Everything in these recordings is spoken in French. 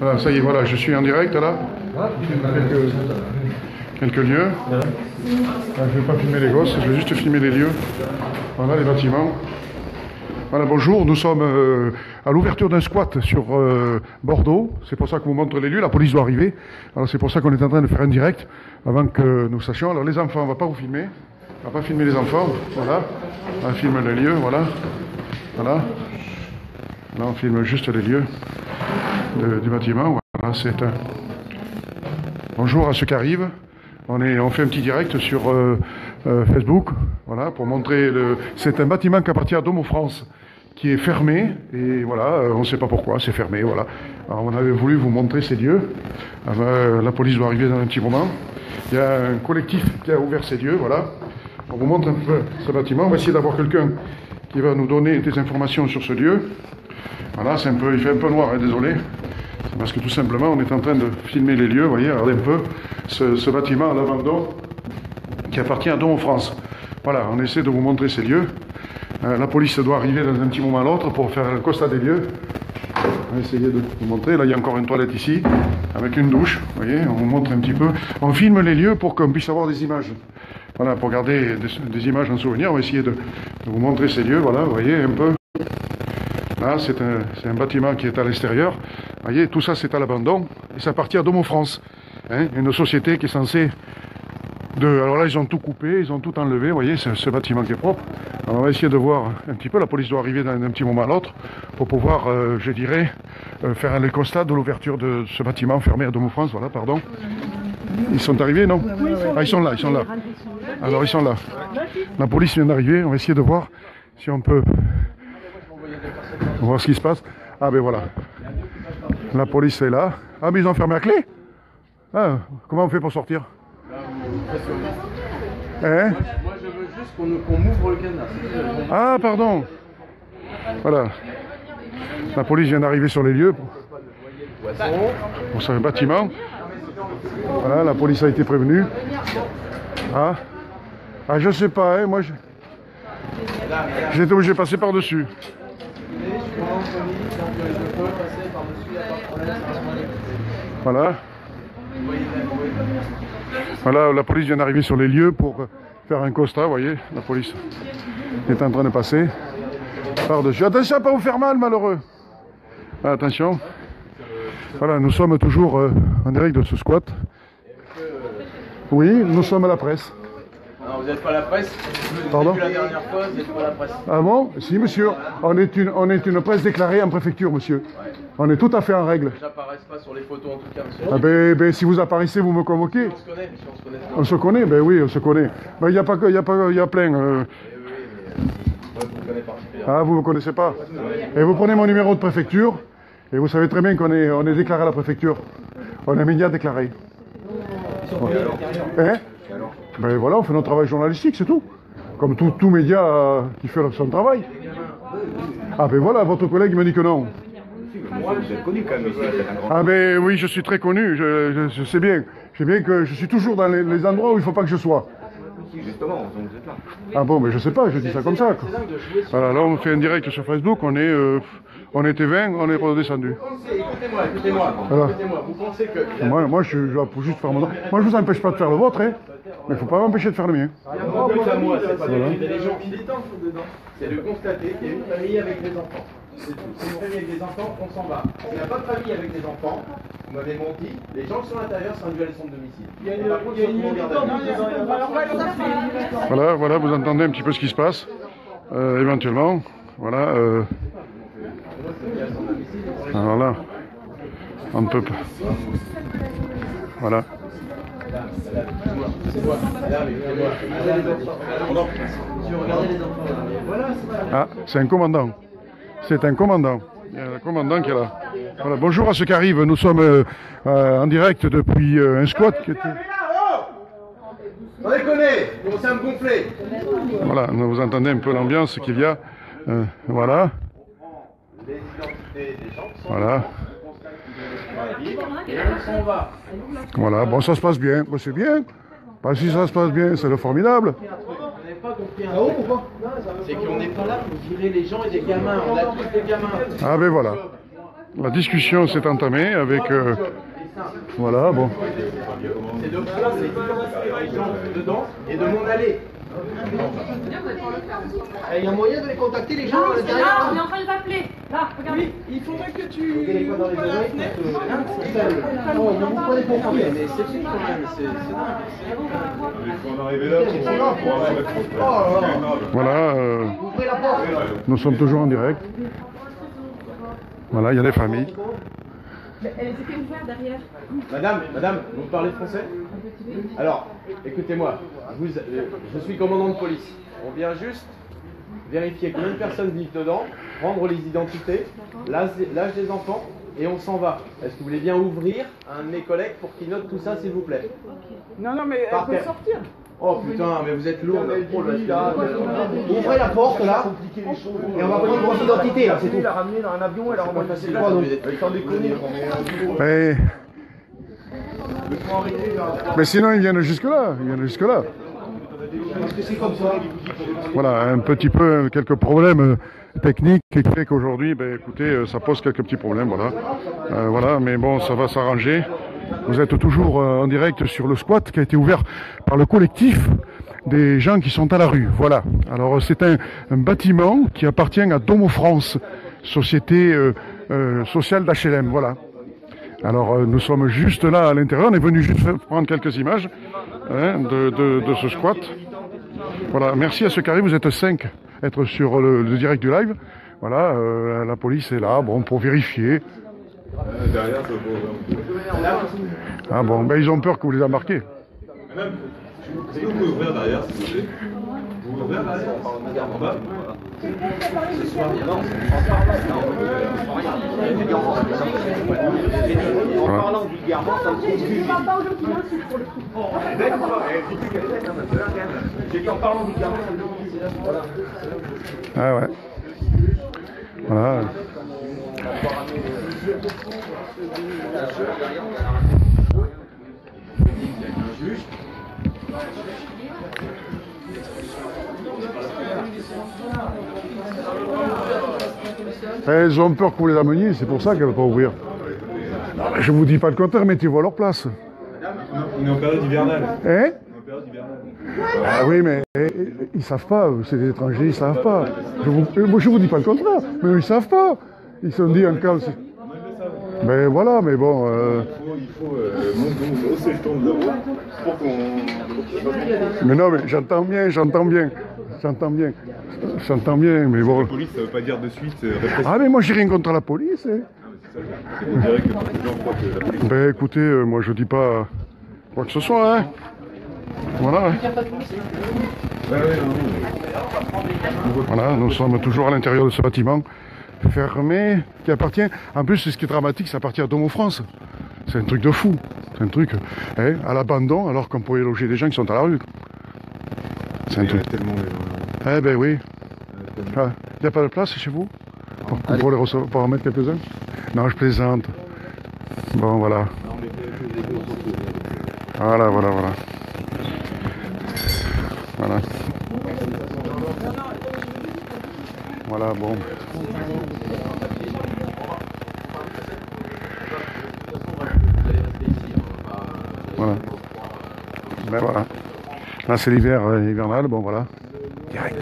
Voilà, ça y est, voilà, je suis en direct là. Quelques lieux. Je ne vais pas filmer les gosses, je vais juste filmer les lieux. Voilà les bâtiments. Voilà, bonjour, nous sommes à l'ouverture d'un squat sur Bordeaux. C'est pour ça que vous montre les lieux, la police doit arriver. Alors c'est pour ça qu'on est en train de faire un direct avant que nous sachions. Alors les enfants, on ne va pas vous filmer. On ne va pas filmer les enfants. Voilà. On filme les lieux, voilà. Voilà. Là on filme juste les lieux du bâtiment. Voilà, c'est un... Bonjour à ceux qui arrivent. On fait un petit direct sur Facebook, voilà, pour montrer c'est un bâtiment qui appartient à Domo France, qui est fermé, et voilà, on ne sait pas pourquoi, c'est fermé, voilà. Alors on avait voulu vous montrer ces lieux. La police doit arriver dans un petit moment. Il y a un collectif qui a ouvert ces lieux, voilà. On vous montre un peu ce bâtiment. On va essayer d'avoir quelqu'un qui va nous donner des informations sur ce lieu. Voilà, il fait un peu noir, hein, désolé. Parce que tout simplement, on est en train de filmer les lieux, vous voyez, regardez un peu, ce bâtiment à l'abandon qui appartient à Domo France. Voilà, on essaie de vous montrer ces lieux. La police doit arriver dans un petit moment à l'autre pour faire un constat des lieux. On va essayer de vous montrer. Là, il y a encore une toilette ici, avec une douche, vous voyez, on vous montre un petit peu. On filme les lieux pour qu'on puisse avoir des images. Voilà, pour garder des images en souvenir, on va essayer de vous montrer ces lieux, voilà, vous voyez, un peu. Là, c'est un bâtiment qui est à l'extérieur. Vous voyez, tout ça, c'est à l'abandon. Et ça appartient à Domo France. Hein, une société qui est censée... Alors là, ils ont tout coupé, ils ont tout enlevé. Vous voyez, c'est ce bâtiment qui est propre. Alors on va essayer de voir un petit peu. La police doit arriver d'un petit moment à l'autre pour pouvoir, je dirais, faire le constat de l'ouverture de ce bâtiment fermé à Domo France. Voilà, pardon. Ils sont arrivés, non? Ah, ils sont là, ils sont là. Alors, ils sont là. La police vient d'arriver. On va essayer de voir si on peut... voir ce qui se passe. Ah ben voilà. La police est là. Ah mais ils ont fermé la clé. Ah, comment on fait pour sortir? Hein? Moi je veux juste qu'on m'ouvre le cadenas. Ah pardon. Voilà. La police vient d'arriver sur les lieux pour ce bâtiment. Voilà, la police a été prévenue. Ah, je sais pas, hein, moi j'étais obligé de passer par-dessus. Voilà. Voilà, la police vient d'arriver sur les lieux pour faire un constat, vous voyez, la police est en train de passer par-dessus. Attention à ne pas vous faire mal, malheureux. Attention. Voilà, nous sommes toujours en direct de ce squat. Oui, nous sommes à la presse. Non, vous n'êtes pas la presse. Pardon? Depuis la dernière fois, vous n'êtes pas la presse. Ah bon? Si, monsieur. On est une presse déclarée en préfecture, monsieur. Ouais. On est tout à fait en règle. J'apparais pas sur les photos en tout cas, monsieur. Ah ben, si vous apparaissez, vous me convoquez. On se connaît, monsieur, on se connaît. On se connaît? Ben oui, on se connaît. Ben, il y a pas que, il y a plein. Oui, moi, je vous connais particulièrement. Ah, vous ne me connaissez pas? Et vous prenez mon numéro de préfecture, et vous savez très bien qu'on est déclaré à la préfecture. On est média déclaré. Hein? Ben voilà, on fait notre travail journalistique, c'est tout. Comme tout média qui fait son travail. Ah ben voilà, votre collègue me dit que non. Vous êtes connu quand même ici, vous êtes un grand... Ah ben oui, je suis très connu, je sais bien. Je sais bien que je suis toujours dans les endroits où il ne faut pas que je sois. Justement, vous êtes là. Ah bon, mais je sais pas, je dis ça comme ça. Voilà, là on fait un direct sur Facebook, on était 20, on est redescendu. Écoutez-moi, voilà. vous pensez que... Moi je dois juste faire mon... Moi je vous empêche pas de faire le vôtre, hein. Mais il ne faut pas m'empêcher de faire le mien. C'est des gens militants dedans. C'est de constater qu'il y a une famille avec des enfants. C'est tout. C'est une famille avec des enfants, on s'en va. S'il n'y a pas de famille avec des enfants, vous m'avez menti, les gens qui sont à l'intérieur sont induits à son domicile. Voilà, vous entendez un petit peu ce qui se passe, éventuellement. Voilà. Alors là, on ne peut pas. Voilà. Ah, c'est un commandant. C'est un commandant. Il y a un commandant qui est là. Voilà, bonjour à ceux qui arrivent. Nous sommes en direct depuis un squat qui était... On déconne, commencez à me gonfler. Voilà, vous entendez un peu l'ambiance qu'il y a. Voilà. Voilà. Voilà, bon, ça se passe bien. Bon, c'est bien. Pas si ça se passe bien, c'est le formidable. C'est qu'on n'est pas là pour virer les gens et des gamins. On a tous des gamins. Ah ben voilà. la discussion s'est entamée avec... voilà, bon. C'est de placer les gens dedans et de m'en aller. Il y a moyen de les contacter, les gens à Là, l'intérieur? on est en train de t'appeler. Là, regarde. Oui, il faudrait que tu... Dans les oreilles, Non, ne vous prenez pour qui? mais c'est fini quand même, c'est dingue. Il faut en arriver là Voilà, Ouvrez la porte. nous sommes toujours en direct. Voilà, il y a des familles. Elle était ouverte derrière. Madame, vous parlez français? Alors, écoutez-moi, je suis commandant de police. On vient juste vérifier combien de personnes vivent dedans, prendre les identités, l'âge des enfants, et on s'en va. Est-ce que vous voulez bien ouvrir un de mes collègues pour qu'il note tout ça, s'il vous plaît? Non, mais Par elle peut terre. sortir. Oh putain, mais vous êtes lourd. Ouvrez la porte, là. Et on va prendre votre identité, là, c'est tout. Elle a ramené dans un avion, elle a renvoyé facile. Sans déconner. Mais sinon, ils viennent jusque-là. Parce que c'est comme ça. Voilà, un petit peu, quelques problèmes techniques qui fait qu'aujourd'hui, ben, écoutez, ça pose quelques petits problèmes, voilà. Voilà, mais bon, ça va s'arranger. Vous êtes toujours en direct sur le squat qui a été ouvert par le collectif des gens qui sont à la rue. Voilà. Alors, c'est un bâtiment qui appartient à Domo France, société sociale d'HLM, voilà. Alors, nous sommes juste là à l'intérieur. On est venu juste prendre quelques images hein, de ce squat. Voilà, merci à ceux qui arrivent. Vous êtes 5 à être sur le direct du live. Voilà, la police est là, bon, pour vérifier. Derrière, ça vaut. Ah bon, ben ils ont peur que vous les embarquez. Madame, est-ce que vous pouvez ouvrir derrière, s'il vous plaît? Vous pouvez ouvrir derrière? En bas? En parlant vulgairement, ça me trouve Je parle pas aux gens qui l'insultent pour le coup. J'ai dit en parlant vulgairement, ça me trouve. Ah ouais. Voilà. Elles ont peur que vous les ameniez, c'est pour ça qu'elles ne veulent pas ouvrir. Non, mais je vous dis pas le contraire, mettez-vous à leur place. On est en période hivernale. Hein? On est en période hivernale. Ah oui, mais ils savent pas, c'est des étrangers, ils savent pas. Moi, je vous dis pas le contraire, mais ils savent pas. Ils se sont dit en cas. Ben voilà, mais bon. Il faut hausser le ton de la voix pour qu'on. Mais non, mais j'entends bien, mais bon. La police, ça veut pas dire de suite répression. Ah, mais moi, j'ai rien contre la police. Hein. On dirait que beaucoup de gens croient que la police. Ben écoutez, moi, je dis pas quoi que ce soit, hein. Voilà. Voilà, nous sommes toujours à l'intérieur de ce bâtiment fermé qui appartient. En plus, ce qui est dramatique, ça appartient à Domo France. C'est un truc de fou. C'est un truc hein, à l'abandon, alors qu'on pourrait loger des gens qui sont à la rue. C'est un truc. Tellement Eh ben oui. Il n'y a pas de place chez vous pour les recevoir, pour en mettre quelques-uns? Non, je plaisante. Bon, voilà. Voilà. Voilà. Voilà, bon. Voilà. Ben voilà. Là, c'est l'hiver hivernal, bon voilà. Direct.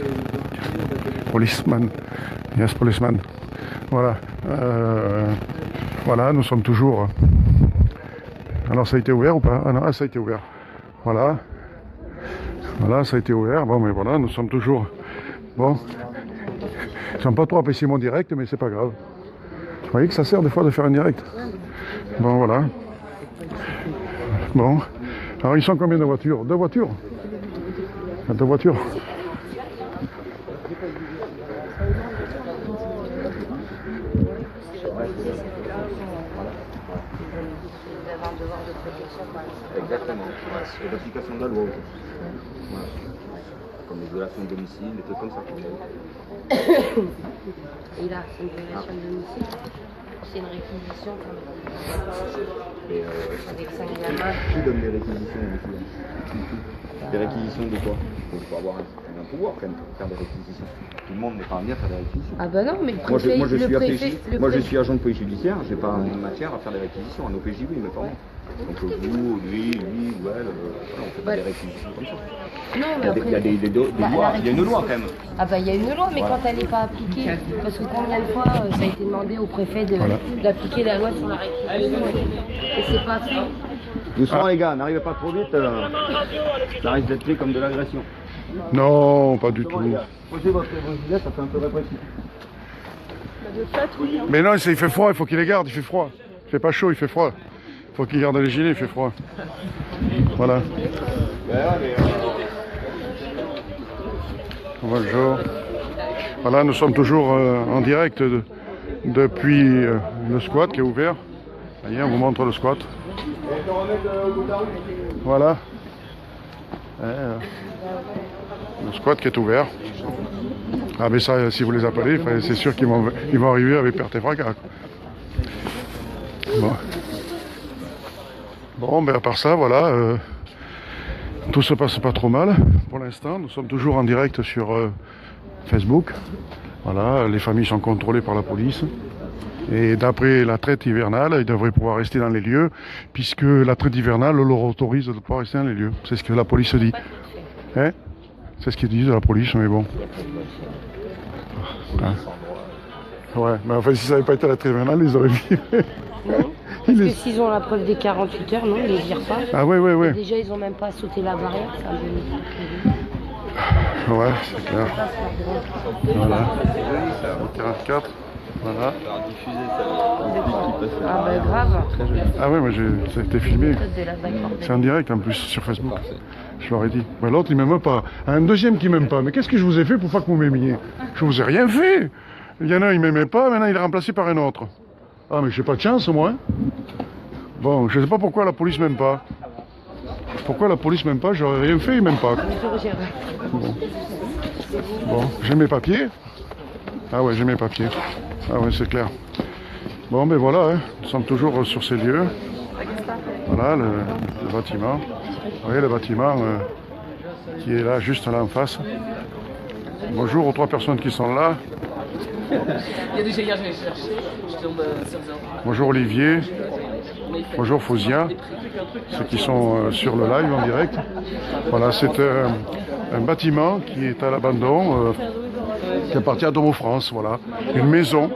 Policeman. Yes, policeman. Voilà. Voilà, nous sommes toujours. Alors, ça a été ouvert ou pas? Ah non, ça a été ouvert. Voilà. Voilà, ça a été ouvert. Bon, mais voilà, nous sommes toujours. Bon. Ils ne sont pas trop appréciés mon direct, mais c'est pas grave. Vous voyez que ça sert des fois de faire un direct. Bon, voilà. Bon. Alors, ils sont combien de voitures? 2 voitures? 2 voitures. Exactement. C'est l'application de la loi. Voilà. Comme les violations de domicile, des trucs comme ça. Et là, c'est une violation de domicile. C'est une réquisition quand même. Avec 5 gamins. Qui donne les réquisitions ici? Des réquisitions de quoi? Il faut avoir un certain un pouvoir quand même pour faire des réquisitions. Tout le monde n'est pas amené à faire des réquisitions. Ah bah non, mais le Moi, préfet, je suis le APJ. préfet, le Moi je préfet- suis agent de police judiciaire, j'ai pas une matière à faire des réquisitions. Un OPJ oui, mais pas moi. Donc vous, lui, ou elle, on fait pas des réquisitions comme ça. Non, mais Il y a des lois, il y a une loi quand même. Ah bah il y a une loi, mais quand elle n'est pas appliquée, parce que combien de fois ça a été demandé au préfet d'appliquer la loi sur la réquisition et c'est pas fait. Doucement les gars, n'arrivez pas trop vite, ça risque d'être pris comme de l'agression. Non, pas du tout. Posez votre gilet, ça fait un peu répressif. Mais non, il fait froid, il faut qu'il les garde, il fait froid. Il fait pas chaud, il fait froid. Il faut qu'il garde les gilets, il fait froid. Voilà. Bonjour. Voilà, nous sommes toujours en direct depuis le squat qui est ouvert. Voyez, on vous montre le squat. Voilà. Le squat qui est ouvert. Ah mais ça, si vous les appelez, c'est sûr qu'ils vont arriver avec perte et fracas. Bon, ben à part ça, voilà. Tout se passe pas trop mal pour l'instant. Nous sommes toujours en direct sur Facebook. Voilà, les familles sont contrôlées par la police. Et d'après la traite hivernale, ils devraient pouvoir rester dans les lieux, puisque la traite hivernale leur autorise de pouvoir rester dans les lieux. C'est ce que la police dit. Hein? C'est ce qu'ils disent la police, mais bon. Hein? Ouais, mais enfin, si ça n'avait pas été la traite hivernale, ils auraient viré. Parce que s'ils ont la preuve des 48 heures, non, ils les virent pas. Ah ouais, ouais, ouais. Déjà, ils n'ont même pas sauté la barrière, c'est un peu... Ouais, c'est clair. Voilà. 44. Voilà. Ah bah grave. Ah ouais, mais ça a été filmé. Peut-être de la d'accord. C'est en direct en plus sur Facebook. Je leur ai dit. Mais l'autre il m'aime pas. Un deuxième qui m'aime pas. Mais qu'est-ce que je vous ai fait pour pas que vous m'aimiez? Je vous ai rien fait. Il y en a un il m'aimait pas, maintenant il est remplacé par un autre. Ah mais j'ai pas de chance moi. Hein. Bon, je sais pas pourquoi la police m'aime pas. Pourquoi la police m'aime pas? J'aurais rien fait, ils m'aiment pas. Bon, j'ai mes papiers. Ah ouais, j'ai mes papiers. Ah ouais, c'est clair. Bon, ben voilà, hein. Nous sommes toujours sur ces lieux. Voilà le bâtiment. Vous voyez le bâtiment qui est là, juste là en face. Bonjour aux 3 personnes qui sont là. Bonjour Olivier. Bonjour Fousia. Ceux qui sont sur le live en direct. Voilà, c'est un bâtiment qui est à l'abandon. Qui appartient à Domo France, voilà. Une maison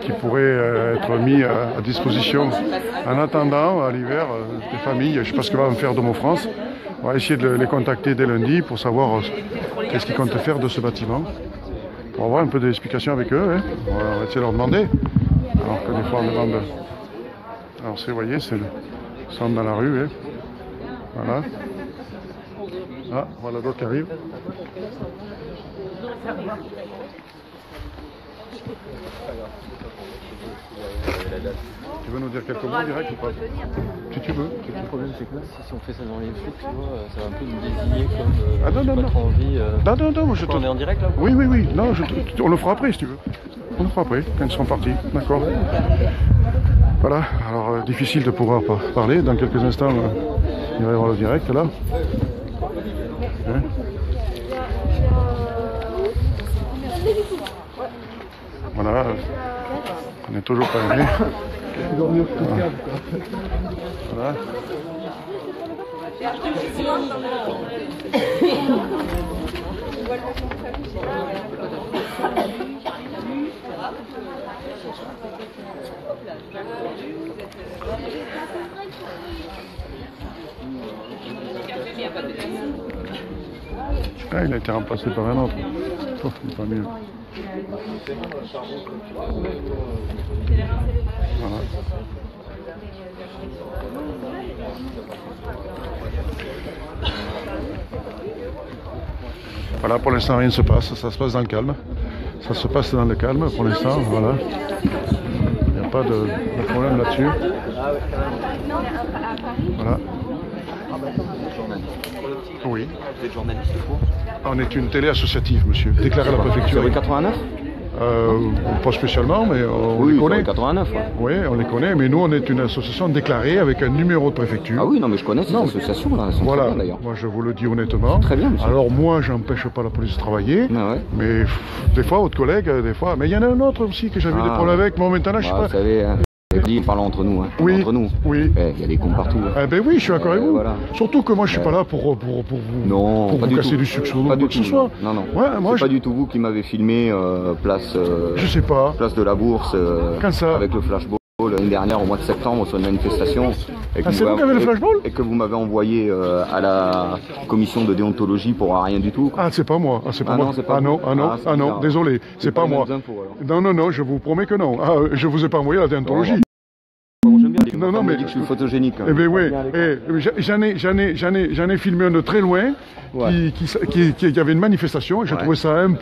qui pourrait être mise à disposition en attendant à l'hiver des familles. Je ne sais pas ce que va en faire Domo France. On va essayer de les contacter dès lundi pour savoir qu'est-ce qu'ils comptent faire de ce bâtiment. Pour avoir un peu d'explication avec eux. Hein. On va essayer de leur demander. Alors que des fois on demande. Alors vous voyez, c'est le centre dans la rue. Hein. Voilà. Ah, voilà d'autres qui arrivent. Tu veux nous dire quelques mots direct ou pas? Si tu veux. Le problème c'est que là, si on fait ça dans les flics, tu vois, ça va un peu nous désigner comme Ah non, non, pas non. trop envie. Non, moi je te... On est en direct là? Oui, oui, oui. Non, on le fera après si tu veux. On le fera après, quand ils seront partis. D'accord. Voilà, alors difficile de pouvoir parler. Dans quelques instants, il va y avoir le direct là. Hein? Voilà, on n'est toujours pas aimé. Voilà. Ah, il a été remplacé par un autre. Oh, c'est pas mieux. Voilà. Voilà, pour l'instant rien ne se passe, ça se passe dans le calme. Ça se passe dans le calme pour l'instant, voilà. Il n'y a pas de problème là-dessus. Voilà. Oui. Vous êtes journaliste, quoi? On est une télé associative, monsieur. Déclaré à la préfecture. Sur le 89? Pas spécialement, mais on Oui, les sur connaît. les 89. Ouais. Oui, on les connaît, mais nous, on est une association déclarée avec un numéro de préfecture. Ah oui, non, mais je connais ces Non. associations-là. Elles sont Voilà, très bien d'ailleurs. moi je vous le dis honnêtement. Très bien, monsieur. Alors moi, j'empêche pas la police de travailler, Ah ouais. mais des fois, votre collègue, des fois, mais il y en a un autre aussi que j'avais des problèmes avec. Moi maintenant, je sais Bah, pas. vous savez, hein, je dis, parlons entre nous. Hein. Oui, Entre nous. oui. Il y a des cons partout. Hein. Eh ben oui, je suis d'accord avec vous. Voilà. Surtout que moi, je suis pas là pour vous, Non, pour pas vous du casser tout. du sucre ou Pas quoi du que ce tout. soit. Non, non. Ouais, moi, C'est pas du tout vous qui m'avez filmé place. Je sais pas. Place de la Bourse. Quand ça Avec le flashball l'année dernière au mois de septembre sur une manifestation. Et que Ah, c'est vous qui avez le flashball? Et que vous m'avez envoyé à la commission de déontologie pour rien du tout. Ah, c'est pas moi. Ah, c'est pas Ah moi. non, c'est pas ah non, vous. ah non, Ah, c'est ah non, bizarre. désolé, c'est pas les moi. mêmes infos, alors. Non, non, non, je vous promets que non. Ah, je vous ai pas envoyé la déontologie. Bon, j'aime bien. Non, non, On me mais- dit que je suis photogénique. Eh ben oui, j'en ai filmé un de très loin Ouais. qui avait une manifestation. J'ai Ouais. trouvé ça un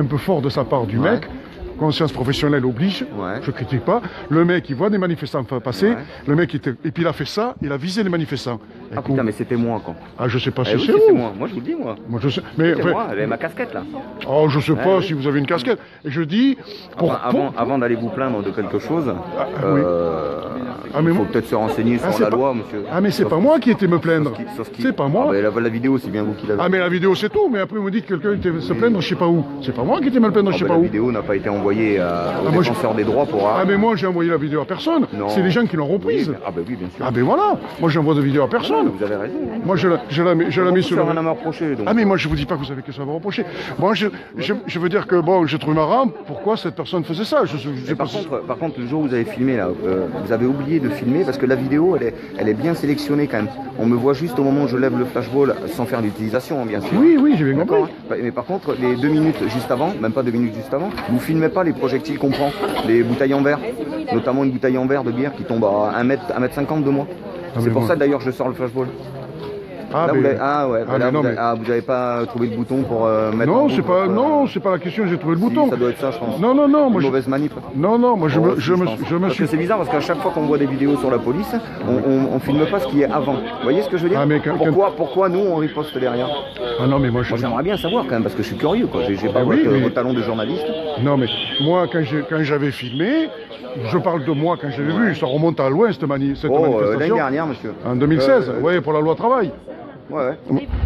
peu fort de sa part du Ouais. mec. Conscience professionnelle oblige, Ouais. je critique pas. Le mec, il voit des manifestants passer, Ouais. le mec, et puis il a fait ça, il a visé les manifestants. Ah Écoute, putain, mais c'était moi quand. ah, je sais pas Eh si oui, c'est c'était vous. moi. Moi, je vous le dis, moi. Moi, je sais, mais, C'est enfin, moi, j'avais ma casquette là. oh, je sais pas oui. si vous avez une casquette. Et je dis, Avant d'aller vous plaindre de quelque chose, oui. Ah, mais il faut moi- peut-être se renseigner Ah, sur c'est la pas- loi, monsieur. Ah, mais c'est pas moi qui étais me plaindre. Sur ce qui- C'est pas moi. Ah, ben, la vidéo, c'est bien vous qui l'avez. Ah, mais la vidéo, c'est tout. Mais après, vous me dites que quelqu'un était se plaindre, je sais pas où. C'est pas moi qui étais me plaindre, je sais Ben, pas la où. vidéo n'a pas été envoyée aux moi, je- défenseurs des droits pour. Ah, mais moi, j'ai envoyé la vidéo à personne. Non. C'est les gens qui l'ont reprise. Oui, ah, ben oui, bien sûr. Ah, ben voilà. Moi, j'envoie de vidéos à personne. Vous avez raison. Moi, je la mets sur le. rien à me reprocher. Donc. Ah, mais moi, je vous dis pas que vous avez que ça à me reprocher. Moi, je veux dire que, bon, j'ai trouvé marrant pourquoi cette personne faisait ça. Je Et sais pas par contre, le jour où vous avez filmé, là, vous avez oublié de filmer parce que la vidéo, elle est bien sélectionnée quand même. On me voit juste au moment où je lève le flashball sans faire l'utilisation, bien sûr. Oui, oui, j'ai bien compris. D'accord, hein. Mais par contre, les 2 minutes juste avant, même pas 2 minutes juste avant, vous filmez pas les projectiles qu'on prend, les bouteilles en verre, notamment une bouteille en verre de bière qui tombe à 1m50 de moi. mais C'est pour moi- ça d'ailleurs que je sors le flashball. Ah, Là, mais- vous avez, ah ouais, Ah, là, mais non, vous, avez, mais- vous avez pas trouvé le bouton pour mettre en Non, route c'est pas, votre, non, c'est pas la question, j'ai trouvé le si, bouton. ça doit être ça, je pense. Non, non, non, moi, Une je, mauvaise manip. non, non, moi, je Oh, me, si, je me, pense. je me Parce suis. que c'est bizarre parce qu'à chaque fois qu'on voit des vidéos sur la police, on filme pas ce qui est avant. Vous voyez ce que je veux dire? Ah, mais pourquoi nous on riposte derrière? Ah non, mais moi, je. Moi j'aimerais bien savoir quand même parce que je suis curieux quoi. J'ai pas oui, votre, mais- votre talon de journaliste. Non, mais moi, quand j'avais filmé, je parle de moi quand je l'ai vu, ça remonte à loin cette Oh, l'année manifestation. dernière monsieur. En 2016, oui, pour la loi travail. Ouais.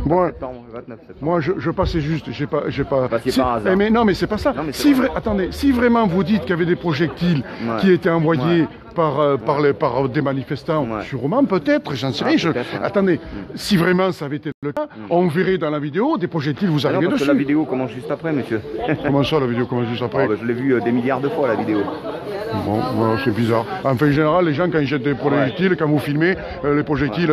Moi, Septembre, 29 septembre. moi je passais juste, j'ai pas. Passiez Si- par hasard. mais non, mais c'est pas ça. Non, mais c'est Si pas attendez, si vraiment vous dites qu'il y avait des projectiles Ouais. qui étaient envoyés Ouais. par des manifestants, Ouais. sûrement, peut-être, j'en sais rien. peut-être, ouais. Attendez, si vraiment ça avait été le cas, on verrait dans la vidéo des projectiles vous Ah non, arriver parce que dessus. la vidéo commence juste après monsieur. Comment ça, la vidéo commence juste après? Oh, bah, je l'ai vu des milliards de fois la vidéo. Bon, c'est bizarre. Enfin, en général, les gens, quand ils jettent des projectiles, quand vous filmez, les projectiles,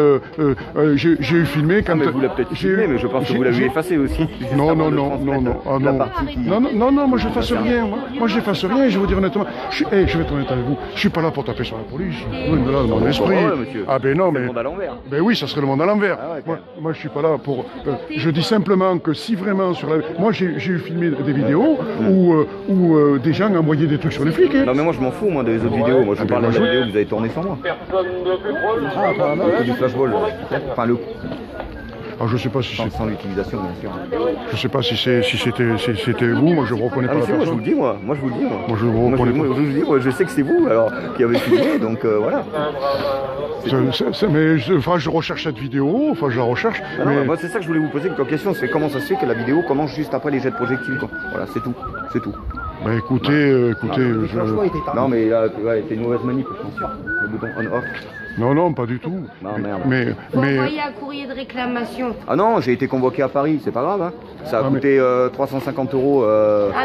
j'ai eu filmé quand. Ah, mais vous l'avez peut-être j'ai filmé, eu- mais je pense que j'ai- vous l'avez j'ai- effacé aussi. Juste Non, avant non, de non, transmettre non, non, ah, la non. partie qui- Non, moi, je fasse rien. Moi, je fasse rien, je vais vous dire honnêtement. Je vais être honnête avec vous. Je suis pas là pour taper sur la police. Loin de là, de mon esprit. ouais, monsieur. Ah, ben non, C'est mais. le monde à l'envers. Ben oui, ça serait le monde à l'envers. Ah ouais, Moi, je suis pas là pour. Je dis simplement que si vraiment sur la. Moi, j'ai eu filmé des vidéos où des gens envoyaient des trucs sur les flics. Hein. Non mais moi je m'en fous moi des autres vidéos. Moi je vous parle de la vidéo que vous avez tournée sans moi. C'est du flashball. Enfin le Alors, je sais pas si c'est. sans l'utilisation bien sûr. Je sais pas si c'était vous. Moi, je ne reconnais Ah pas mais la c'est moi, je vous personne. le dis moi. Moi je vous le dis moi. Moi, je vous reconnais pas. moi, je vous le dis, moi, je sais que c'est vous alors qui avez filmé donc voilà. Mais je recherche cette vidéo, enfin je la recherche. Ah non, mais... moi c'est ça que je voulais vous poser comme question, c'est comment ça se fait que la vidéo commence juste après les jets de projectiles quoi. Voilà c'est tout, c'est tout. Bah écoutez, Le flashball était tardif. Non mais là ouais, c'est une mauvaise manip je pense. Le bouton on off. Non, pas du tout. Non, merde. Faut envoyer un courrier de réclamation. Ah non, j'ai été convoqué à Paris, c'est pas grave hein. Ça a Ah, mais- coûté 350 €.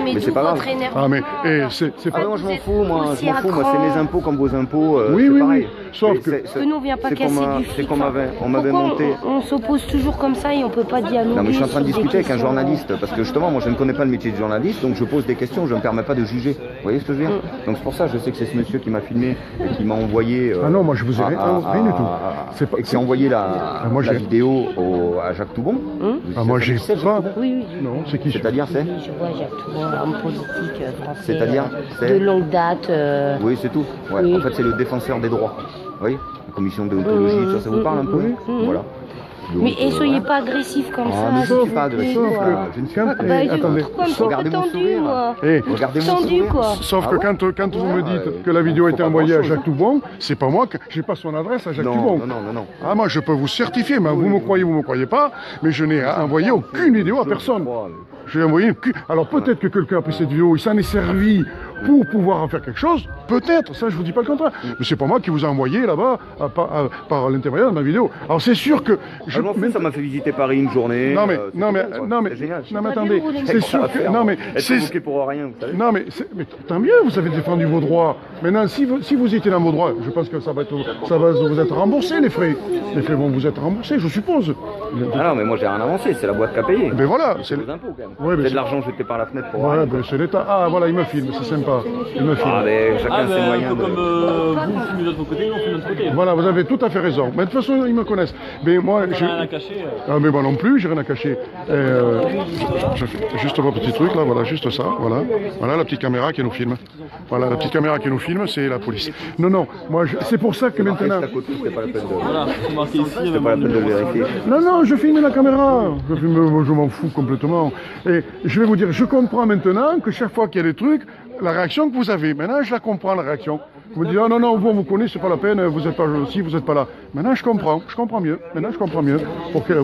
Mais c'est d'où pas grave. votre énervement? Ah mais c'est Ah pas. non, je m'en fous, moi, Aussi je m'en fous, moi, à c'est mes cran. impôts comme vos impôts. Oui, c'est oui, pareil. oui. Sauf Mais que- Parce que nous, on vient pas c'est casser qu'on m'a- du c'est fric. qu'on m'avait Pourquoi monté. on s'oppose toujours comme ça et on peut pas dialoguer. Non mais je suis en train de sur des discuter avec un questions. journaliste parce que justement moi je ne connais pas le métier de journaliste donc je pose des questions, je ne me permets pas de juger. Vous voyez ce que je veux dire? Donc c'est pour ça je sais que c'est ce monsieur qui m'a filmé et qui m'a envoyé. Ah non, moi je vous ai rien du tout. C'est pas- Et qui a envoyé moi, la j'ai- vidéo à Jacques Toubon. Ah moi j'ai C'est pas. Oui. Non, c'est qui? C'est-à-dire c'est? Oui, je vois Jacques Toubon, homme politique français. C'est-à-dire, c'est- de longue date. Oui c'est tout. Ouais. Oui. En fait c'est le défenseur des droits. Oui. La commission de déontologie, ça vous parle un peu? Voilà. Mais soyez pas agressif comme ça. mais je suis pas s'il vous plaît, agressif, quoi. je ne suis Quand- pas agressif. attendez. Pourquoi un petit peu Regardez mon tendu, sourire. moi. Eh, Regardez mon Tendu, sourire. quoi. sauf que Ah quand vous me dites que la vidéo a faut été pas envoyée à grand-chose. Jacques Toubon, c'est pas moi, j'ai pas son adresse à Jacques Non, Toubon. non. Ah, moi, je peux vous certifier, mais vous me croyez pas, mais je n'ai envoyé aucune vidéo à personne. J'ai envoyé aucune... Alors peut-être que quelqu'un a pris cette vidéo, il s'en est servi pour pouvoir en faire quelque chose, peut-être, ça je vous dis pas le contraire. Mais c'est pas moi qui vous ai envoyé là-bas par l'intermédiaire de ma vidéo. Alors c'est sûr que... Je m'en fous, ça m'a fait visiter Paris une journée. Non mais, c'est non mais, bon, quoi. non mais, C'est génial. non mais attendez, c'est sûr que... Non mais, Être convoqué pour rien, vous savez. non mais, mais tant mieux, vous avez défendu vos droits. Maintenant, si vous étiez dans vos droits, je pense que ça va vous être remboursé les frais. Les frais vont vous être remboursés, je suppose. Ah non, mais moi j'ai rien avancé, c'est la boîte qui a payé. Mais voilà, C'est vos impôts quand même. Ouais, mais c'est c'est- de l'argent jeté par la fenêtre pour Ouais, rien. ben c'est l'État. Ah voilà, il me filme, c'est sympa. Il me filme. Ah, mais chacun ses un moyens. peu comme vous filmez de votre côté, nous on filme de notre côté. Voilà, vous avez tout à fait raison. Mais de toute façon, ils me connaissent. Mais moi, On a rien à cacher. Ah, mais moi non plus, j'ai rien à cacher. Je fais juste un petit truc là, voilà, juste ça, voilà. Voilà la petite caméra qui nous filme. Voilà, la petite caméra qui nous filme, c'est la police. Non, non, moi, c'est pour ça que maintenant... Reste à côté, c'était pas la peine de... Voilà, c'est marqué ici. C'était pas la peine de le vérifier. Non, non, je filme la caméra. Je m'en fous complètement. Et je vais vous dire, je comprends maintenant que chaque fois qu'il y a des trucs, la réaction que vous avez, maintenant je la comprends, la réaction. Vous me dites, oh non, non, vous, on vous connaît, c'est pas la peine, vous n'êtes pas ici, vous n'êtes pas là. Maintenant je comprends mieux. Maintenant je comprends mieux.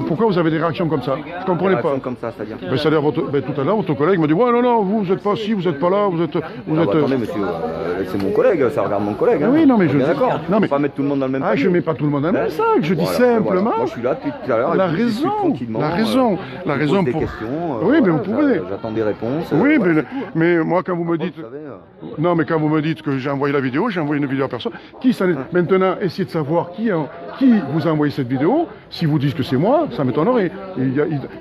Pourquoi vous avez des réactions comme ça? Je comprenais pas. Réaction comme ça, c'est-à-dire. Ben, c'est-à-dire, tout à l'heure, votre collègue m'a dit, ouais, non, non, vous n'êtes pas ici, vous n'êtes pas là, vous êtes... Ah bah, attendez, monsieur, c'est mon collègue, ça regarde mon collègue. Hein. Oui, non, mais On est je... bien d'accord. Non, mais... Faut pas mettre tout le monde dans le même Ah, je panier. mets pas tout le monde dans le même sac, je dis Voilà, simplement... voilà. Moi, je suis là depuis tout à l'heure. La et puis, je discute raison, tranquillement, la raison je pose des pour... questions, Oui, mais voilà, vous pouvez. J'attends des réponses. Oui, voilà, mais moi, quand vous me dites... vous savez, Non, mais quand vous me dites que j'ai envoyé la vidéo, j'ai envoyé une vidéo à personne. Qui s'en est... Maintenant, essayez de savoir qui vous a envoyé cette vidéo. Si vous dites que c'est moi, ça m'étonnerait.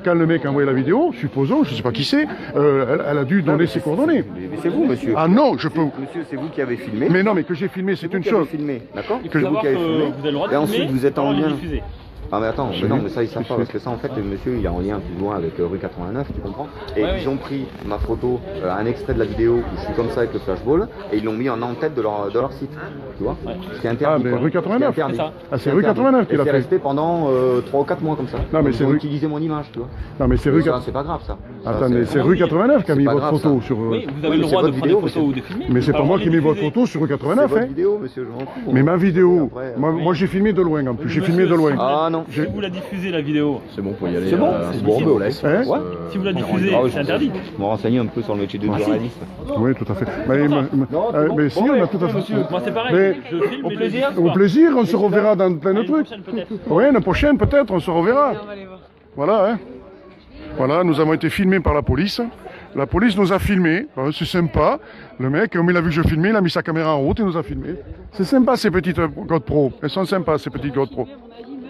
Quand le mec a envoyé la vidéo, supposons, je ne sais pas qui c'est, elle a dû donner ses coordonnées. Mais c'est vous, monsieur. Ah non, je peux... Monsieur, c'est vous qui avez filmé. Mais non, mais que j'ai filmé, c'est vous une qui avez chose. filmé, d'accord Il C'est faut vous savoir qui avez que filmé. vous avez le droit de Et ensuite, filmer, vous êtes en sans le lien. diffuser. Ah mais attends, mais non, mais ça ils savent pas parce que ça en fait le monsieur il est en lien plus loin avec rue 89, tu comprends? Et Ouais, ils ont pris ma photo, un extrait de la vidéo où je suis comme ça avec le flashball et ils l'ont mis en en-tête de leur site, tu vois? Ce qui est interdit. Ah, mais quoi. rue 89. Ce qui est interdit. C'est ça. Ah, c'est rue 89 qu'il a Et c'est fait. resté pendant 3 ou 4 mois comme ça. Non, mais Ils c'est ont rue- utilisé mon image, tu vois? Non, mais c'est Mais rue... ça, c'est pas grave ça. Ça, Attendez, c'est rue 89 qui a c'est mis pas votre grave, photo ça. sur... Oui, vous avez Oui, le mais droit c'est de votre prendre vidéo, des photos ou de filmer. Mais c'est pas Alors, moi on qui les mets votre diffuser. photo sur rue C'est 89, votre hein. vidéo, monsieur, je m'en fous. Mais ma vidéo, Après, moi j'ai filmé de loin en plus, j'ai filmé de loin. Ah non. Si vous la diffusez la vidéo, C'est bon pour y aller. C'est bon, bon, on laisse. Hein Ouais. si vous la diffusez, c'est interdit. Je me renseigne un peu sur le métier de journaliste. Oui, tout à fait. Mais si, on a tout à fait... Moi c'est pareil, Mais- je filme et je diffuse Au pas. plaisir, on se reverra dans plein de Une trucs. prochaine, peut-être. Oui, la prochaine peut-être, on se reverra. Voilà, hein. Voilà, nous avons été filmés par la police. La police nous a filmés, c'est sympa. Le mec, comme il a vu que je filmais, il a mis sa caméra en route et nous a filmés. C'est sympa ces petites GoPro. Elles sont sympas ces petites GoPro.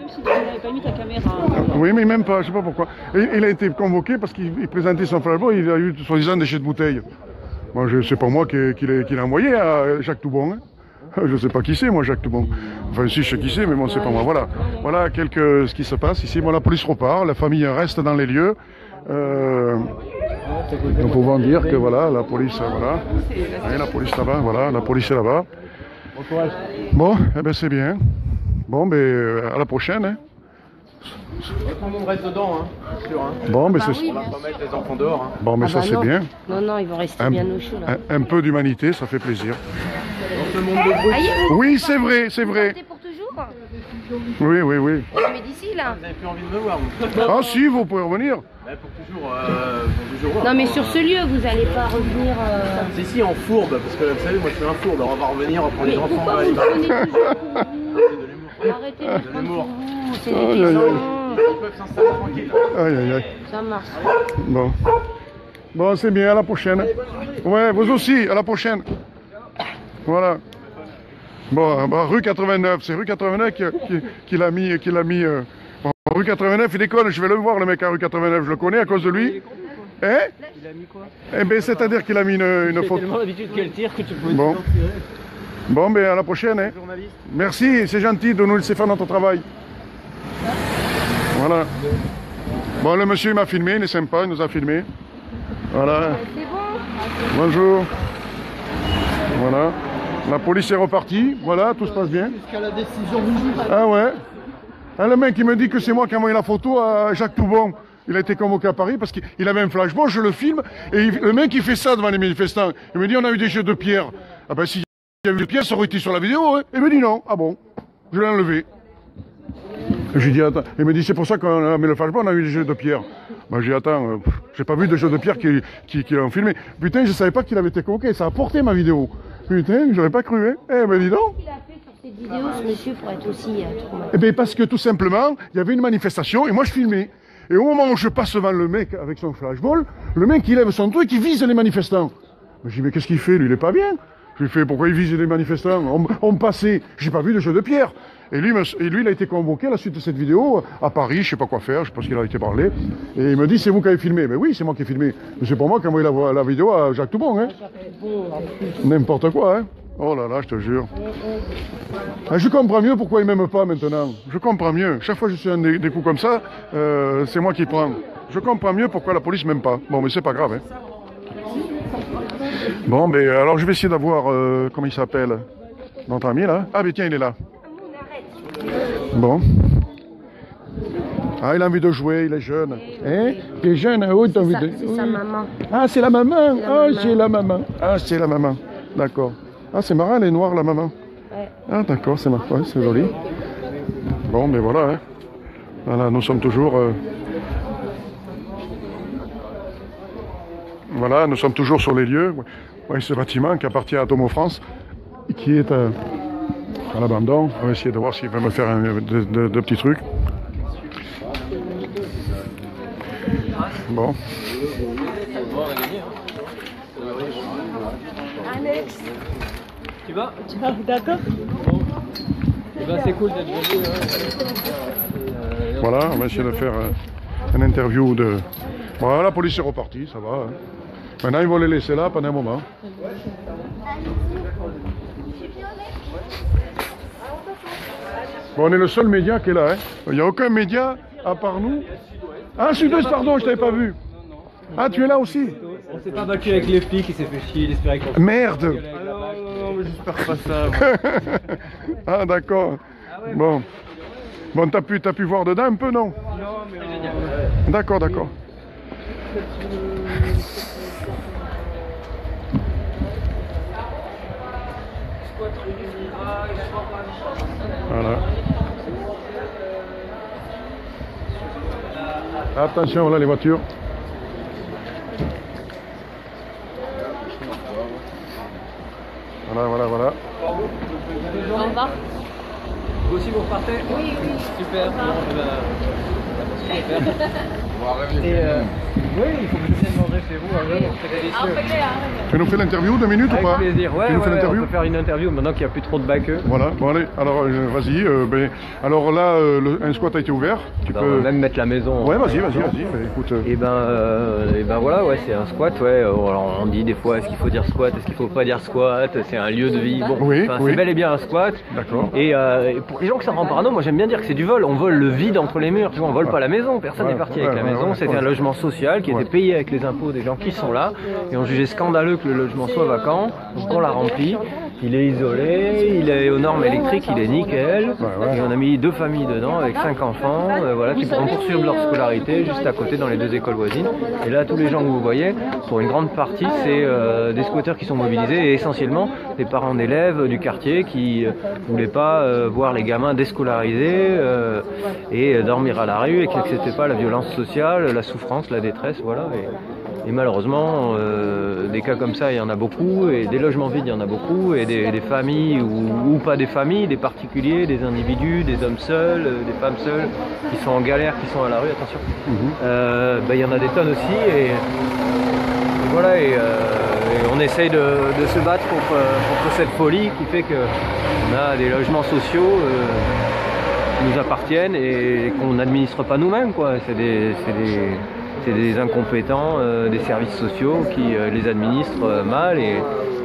Si tu n'avais pas mis ta caméra. Oui, mais même pas, je sais pas pourquoi. Et il a été convoqué parce qu'il présentait son flashball, il a eu soi-disant des jets de bouteilles. Moi, c'est pas moi qui l'a envoyé à Jacques Toubon. Hein. Je sais pas qui c'est, moi, Jacques Toubon. Enfin, si, je sais qui c'est, mais moi, c'est pas moi. Voilà, voilà ce qui se passe ici. Bon, la police repart, la famille reste dans les lieux. Nous pouvons dire que voilà, la police, voilà. Oui, la police là-bas, voilà, la police est là-bas. Bon, eh ben c'est bien. Bon, ben à la prochaine. Hein. Tout le monde reste dedans, hein, c'est sûr. Hein. Bon, mais Bah c'est oui, On va pas mettre les enfants dehors. Hein. bon, mais Ah ça bah c'est non. bien. Non, non, ils vont rester Un, bien au chaud là. un peu d'humanité, ça fait plaisir. Dans ce monde de brut, Aïe, vous Oui, c'est vrai, c'est vrai. partez pour toujours? Oui, oui, oui. Mais d'ici là. vous n'avez plus envie de me voir. Vous. Ah si, vous pouvez revenir. Bah, pour toujours voir. Non, mais sur ce lieu, vous n'allez pas revenir. C'est ici en fourbe, parce que vous savez, moi je suis un fourbe, on va revenir, on va prendre Mais les enfants, on pourquoi va vous aller le prenez toujours pour C'est de l'humour. vous? Arrêtez de le prendre pour vous, c'est Aïe, aïe, déplaisant. Ils peuvent s'installer tranquille. Aïe, aïe, aïe. Ça marche. Bon. Bon, c'est bien, à la prochaine. Ouais, vous aussi, à la prochaine. Voilà. Bon, bah, rue 89, c'est rue 89 qui l'a mis... Bon, rue 89, il déconne, je vais le voir, le mec à rue 89, je le connais à cause de lui. Hein? Il a mis quoi? Eh ben, c'est-à-dire qu'il a mis une J'ai photo. tellement l'habitude qu'elle tire que tu peux Bon. t'en tirer. Bon, ben, à la prochaine, hein. Journaliste. Merci, c'est gentil de nous laisser faire notre travail. Voilà. Bon, le monsieur il m'a filmé, il est sympa, il nous a filmé. Voilà. C'est bon. Bonjour. Voilà. La police est repartie. Voilà, tout se passe bien. Jusqu'à la décision du juge. Ah ouais. Le mec qui me dit que c'est moi qui ai envoyé la photo à Jacques Toubon. Il a été convoqué à Paris parce qu'il avait un flashball, je le filme, et le mec il fait ça devant les manifestants. Il me dit on a eu des jeux de pierre. Ah ben s'il y avait eu des pierres, ça aurait été sur la vidéo. Hein. Il me dit non. Ah bon, je l'ai enlevé. J'ai dit attends. Il me dit c'est pour ça qu'on a mis le flashball, on a eu des jeux de pierre. Ben j'ai dit attends, j'ai pas vu de jeux de pierre qui l'ont filmé. Putain, je savais pas qu'il avait été convoqué, ça a porté ma vidéo. Putain, j'aurais pas cru, hein. Eh ben dis donc. Qu'est-ce qu'il a fait sur cette vidéo, ce monsieur, pour être aussi traumatisé? Eh bien, parce que tout simplement, il y avait une manifestation et moi je filmais. Et au moment où je passe devant le mec avec son flashball, le mec il lève son truc, il vise les manifestants. Je dis mais qu'est-ce qu'il fait lui, il est pas bien. Je lui fais pourquoi il vise les manifestants, on me passait, j'ai pas vu de jeu de pierre. Et lui il a été convoqué à la suite de cette vidéo à Paris, je sais pas quoi faire, je sais pas ce qu'il a été parlé. Et il me dit c'est vous qui avez filmé. Mais oui c'est moi qui ai filmé. Mais c'est pour moi qui ai envoyé la vidéo à Jacques Toubon. Hein. N'importe quoi hein. Oh là là, je te jure. Ah, je comprends mieux pourquoi il m'aime pas maintenant. Je comprends mieux. Chaque fois que je suis des coups comme ça, c'est moi qui prends. Je comprends mieux pourquoi la police m'aime pas. Bon, mais c'est pas grave. Hein. Bon, mais alors je vais essayer d'avoir, comment il s'appelle, notre ami là. Ah, mais tiens, il est là. Bon. Ah, il a envie de jouer, il est jeune. Hein? Tu es jeune, hein? Oh, t'as envie de... C'est sa maman. Ah, c'est la maman. Ah, c'est la maman. Ah, c'est la maman. D'accord. Ah, c'est marrant, elle est noire, la maman. Ouais. Ah, d'accord, c'est marrant, ouais, c'est joli. Bon, mais voilà, hein. Voilà, nous sommes toujours... Voilà, nous sommes toujours sur les lieux. Ouais, ce bâtiment qui appartient à Tomo France, qui est à l'abandon. On va essayer de voir s'il va me faire de petits trucs. Bon. Alex. Tu vas? D'accord. Bon. Eh ben, c'est cool d'être venu. Voilà, on va essayer de faire une interview de... Voilà, la police est repartie, ça va. Hein. Maintenant, ils vont les laisser là pendant un moment. Bon, on est le seul média qui est là. Hein. Il n'y a aucun média à part nous. Ah, Sud-Ouest, pardon, je t'avais pas vu. Ah, tu es là aussi? On s'est pas battu avec les flics, il s'est fait chier, il espérait qu'on... Merde. Non, mais j'espère pas ça. Ah, d'accord. Bon. Bon, t'as pu voir dedans un peu, non? Non, mais... D'accord, d'accord. Voilà. Attention, là, les voitures. Voilà, voilà, voilà. Au revoir. Vous aussi, vous repartez? Oui, oui. Super. Super. Oui, il faut que je vienne manger chez vous. C'est délicieux. Tu nous fais l'interview 2 minutes Avec ou pas? plaisir. Ouais, tu nous fais on l'interview peut faire une interview maintenant qu'il n'y a plus trop de baqueux. Voilà, bon allez, alors vas-y. Alors là, un squat a été ouvert. Tu On peux va même mettre la maison. Ouais, vas-y. Écoute. Et ben voilà, ouais, c'est un squat, ouais. Alors on dit des fois, est-ce qu'il faut dire squat, est-ce qu'il faut pas dire squat, c'est un lieu de vie. Bon, oui. c'est bel et bien un squat. D'accord. Et pour les gens que ça rend parano, moi j'aime bien dire que c'est du vol. On vole le vide entre les murs, tu vois, on vole pas la maison. Personne n'est parti avec la maison. C'était un logement social qui était payé avec les impôts des gens qui sont là. Et on jugeait scandaleux que le logement soit vacant. Donc on l'a rempli. Il est isolé, il est aux normes électriques, il est nickel. Et on a mis 2 familles dedans avec 5 enfants, voilà, qui pourront poursuivre leur scolarité juste à côté dans les 2 écoles voisines. Et là, tous les gens que vous voyez, pour une grande partie, c'est des squatteurs qui sont mobilisés et essentiellement des parents d'élèves du quartier qui voulaient pas voir les gamins déscolarisés et dormir à la rue et qui n'acceptaient pas la violence sociale, la souffrance, la détresse, voilà. Et malheureusement, des cas comme ça, il y en a beaucoup, et des logements vides, il y en a beaucoup, et des familles, ou pas des familles, des particuliers, des individus, des hommes seuls, des femmes seules, qui sont en galère, qui sont à la rue, attention. Il y en a des tonnes aussi, et voilà, et on essaye de se battre contre cette folie qui fait qu'on a des logements sociaux qui nous appartiennent et qu'on n'administre pas nous-mêmes, quoi. C'est des incompétents des services sociaux qui les administrent mal et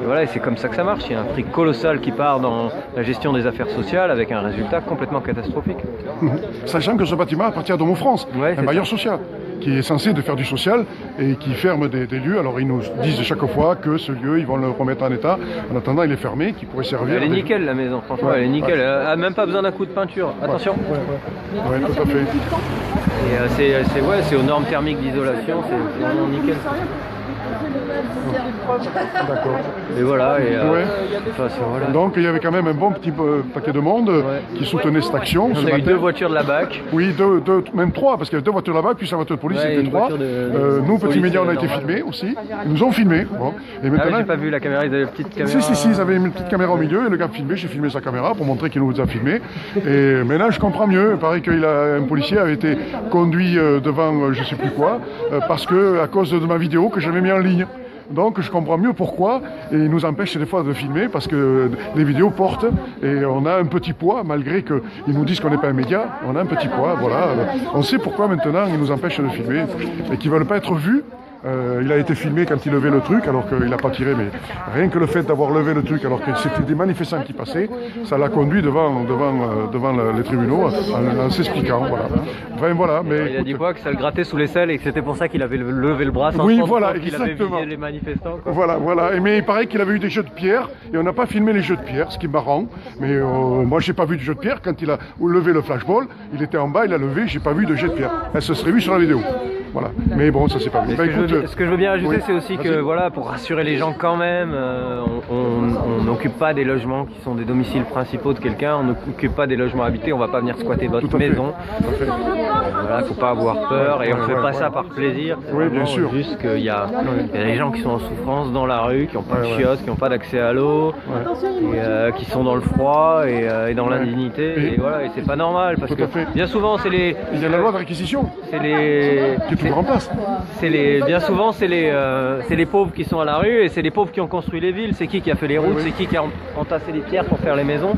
voilà, et c'est comme ça que ça marche. Il y a un prix colossal qui part dans la gestion des affaires sociales avec un résultat complètement catastrophique. Sachant que ce bâtiment appartient à Domo France, Ouais, un bailleur social. qui est censé de faire du social et qui ferme des lieux. Alors ils nous disent chaque fois que ce lieu, ils vont le remettre en état. En attendant, il est fermé, qui pourrait servir. Elle est nickel la maison, franchement, elle est nickel. Elle a même pas besoin d'un coup de peinture. Attention. Ouais, tout à fait. Et c'est aux normes thermiques d'isolation, c'est vraiment nickel. D'accord. Et voilà. Ouais. Voilà. Donc il y avait quand même un bon petit paquet de monde qui soutenait cette action. On a eu 2 voitures de la BAC. Oui, même 3, parce qu'il y avait 2 voitures de la BAC, puis sa voiture de police, c'était 3. Nous, petits médias, on a été filmés aussi. Ils nous ont filmés. Bon. Et maintenant, j'ai pas vu la caméra, ils avaient une petite caméra. Si, ils avaient une petite caméra au milieu, et le gars filmé, j'ai filmé sa caméra pour montrer qu'il nous a filmé. Et maintenant, je comprends mieux. Il paraît qu'un policier avait été conduit devant je sais plus quoi, parce que à cause de ma vidéo que j'avais mis en ligne. Donc je comprends mieux pourquoi, et il nous empêche des fois de filmer parce que les vidéos portent et on a un petit poids, malgré qu'ils nous disent qu'on n'est pas un média, on a un petit poids, voilà. On sait pourquoi maintenant ils nous empêchent de filmer et qu'ils ne veulent pas être vus. Il a été filmé quand il levait le truc alors qu'il n'a pas tiré, mais rien que le fait d'avoir levé le truc alors que c'était des manifestants qui passaient, ça l'a conduit devant les tribunaux en s'expliquant. Voilà. Enfin voilà, mais il a dit quoi, que ça le grattait sous les selles et que c'était pour ça qu'il avait levé le bras sans qu'il avait visé les manifestants. Quoi. Voilà. Mais il paraît qu'il avait eu des jeux de pierre et on n'a pas filmé les jeux de pierre, ce qui est marrant. Mais moi j'ai pas vu de jeu de pierre quand il a levé le flashball. Il était en bas, il a levé, j'ai pas vu de jet de pierre. Elle se serait vue sur la vidéo. Voilà. Mais bon, ça c'est pas vu. Ce que je veux bien ajouter, c'est aussi que voilà, pour rassurer les gens quand même, on n'occupe pas des logements qui sont des domiciles principaux de quelqu'un, on n'occupe pas des logements habités, on va pas venir squatter votre maison. Voilà, faut pas avoir peur et on fait pas ça par plaisir. Oui, bien sûr. Juste qu'il y a des gens qui sont en souffrance dans la rue, qui n'ont pas de chiottes, qui n'ont pas d'accès à l'eau, qui sont dans le froid et dans l'indignité. Et voilà, et c'est pas normal parce que bien souvent c'est les. Il y a la loi de réquisition. C'est les. Qui est toujours en place. Bien souvent c'est les pauvres qui sont à la rue et c'est les pauvres qui ont construit les villes. C'est qui a fait les routes, c'est qui a entassé les pierres pour faire les maisons.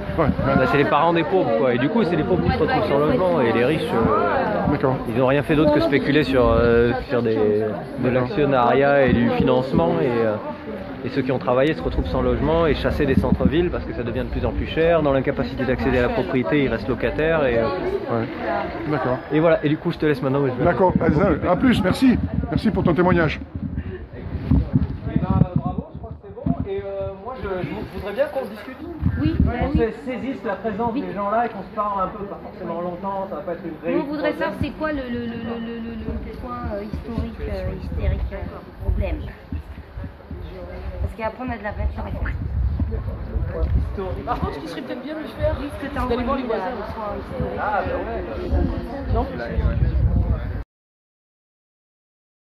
C'est les parents des pauvres quoi. Et du coup c'est les pauvres qui se retrouvent sans logement et les riches ils n'ont rien fait d'autre que spéculer sur de l'actionnariat et du financement et ceux qui ont travaillé se retrouvent sans logement et chassés des centres-villes parce que ça devient de plus en plus cher. Dans l'incapacité d'accéder à la propriété, ils restent locataires. D'accord. Et voilà, et du coup je te laisse maintenant. D'accord, à plus, merci. Merci pour ton témoignage. Bravo, je crois que c'est bon. Et moi je voudrais bien qu'on discute. Oui, on saisisse la présence des gens là et qu'on se parle un peu, pas forcément longtemps, ça va pas être une vraie. On voudrait savoir c'est quoi le point hystérique problème. Parce qu'après on a de la peinture à faire. Par contre, ce qui serait peut-être bien de faire, c'est d'aller voir les voisins. Ah, ben ouais. Non